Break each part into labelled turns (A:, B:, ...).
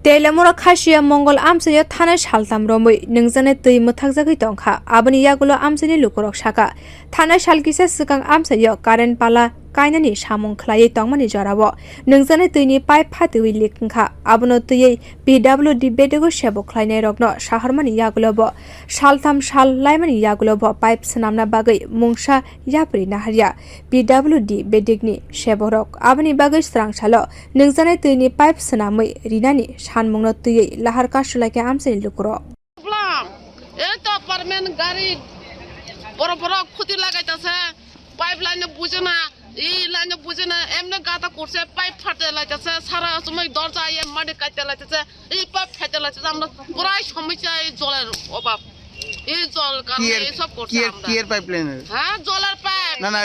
A: Teliamura Khasiya mangal amchaio thanai saltham ramwi nungjaknai twi muthakjagui tongkha Aboni yagulo amchaini lukorog saka thanai salkisa swrang amchaio Carrent pala kainani samung khlai tongmani jorabo nungjaknai twini pipe phatiwi likha abono twi PWD bedego sebo khlainai rokno saharmani yagulobo saltham sal laimani yagulobo pipe swnamna bagwi mungsa yapri naharya PWD bedigni seborok Aboni bagwi swrang salo nungjaknai twini pipe swnamwi rinani sanmungno twi lahar kasulaikha amchaini lukorog
B: এটা পারমেন্ট গাড়ি বড় বড় ক্ষতি লাগাইতাছে pipe লাইনে বুঝে না এই লাইনে বুঝে না এমনি গাতা করছে পাইপ ফাটে লাইতাছে সারা সময় দরজা মাটি কাটতে লাইতাছে এই পাইপ ফাটে লাইতাছে আমরা পুরাই সমস্যা এই জলের অভাব এই জল কারণে এসব করছে আমরা
C: কি এর পাইপলাইন
B: হ্যাঁ জলের পাইপ
C: না না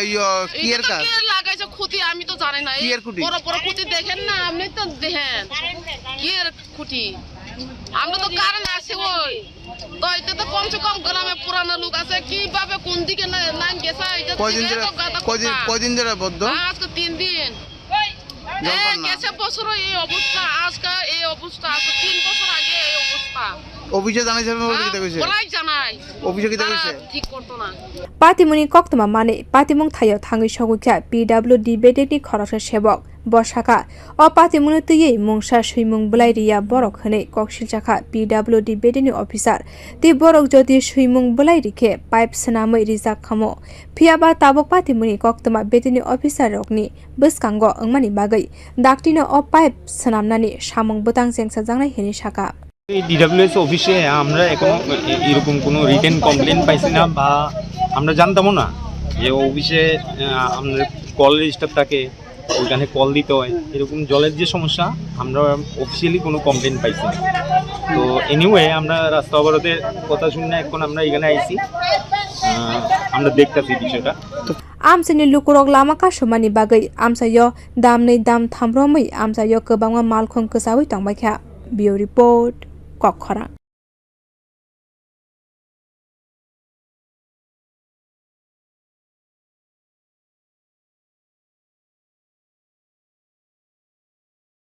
C: কি এর কাজ
B: কি লাগাইছে খুঁটি আমি তো জানি না এই বড় বড় খুঁটি দেখেন না আপনি তো দেখেন কি এর খুঁটি আমরা তো কারণ আছে ওই তো এটা তো কমসে কম গ্রামে পুরানো লোক আছে কিভাবে কোন দিকে লাইন গেছে এটা
C: কয়দিন ধরে বদ্ধ
B: আজকে 3 দিন গেছে বছর এই অবস্থা আজকে এই অবস্থা আজকে 3 বছর আগে এই অবস্থা
C: অফিসে জানাইছেন বলে কি কইছে
B: বলাই জানাই
C: অফিসে কি কইছে
B: ঠিক করতো না
A: পাতিমুনি কক্তমা মানে পাতিমুং থাইও থাঙ্গি সগুখ্যা PWD বেডেকনি খরচের সেবক বর্ষাকা অ পাতিমুনি তৈয়ে মুংসা সুইমুং বলাই রিয়া বরক হনে ককশিল চাখা PWD বেডেনি অফিসার তি বরক যদি সুইমুং বলাই রিখে পাইপ সনামৈ রিজাক খামো ফিয়াবা তাবক পাতিমুনি কক্তমা বেডেনি অফিসার রকনি বসকাঙ্গ अंगमानि बागै डाक्टिनो अ पाइप सनामनानि सामुं बोतां जेंसा जांनाय हेनि साका
D: ডিডব্লিউএস অফিসে আমরা এখনো এরকম কোনো রিটেন কমপ্লেন পাইছি না বা আমরা জানতামও না যে অফিসে আমাদের কল রেজিস্টার থাকে ওইখানে কল দিতে হয় এরকম জলের যে সমস্যা আমরা অফিসিয়ালি কোনো কমপ্লেন পাইছি না তো এনিওয়ে আমরা রাস্তা অবরোধের কথা শুনে এখন আমরা এখানে আইছি আমরা দেখতেছি বিষয়টা
A: amchaini lukorog lama kasumani bagwi amchaio dam nei dam thamromui amchaio kwbangma malkhung kwsawi tongbaikha bio report kokhara।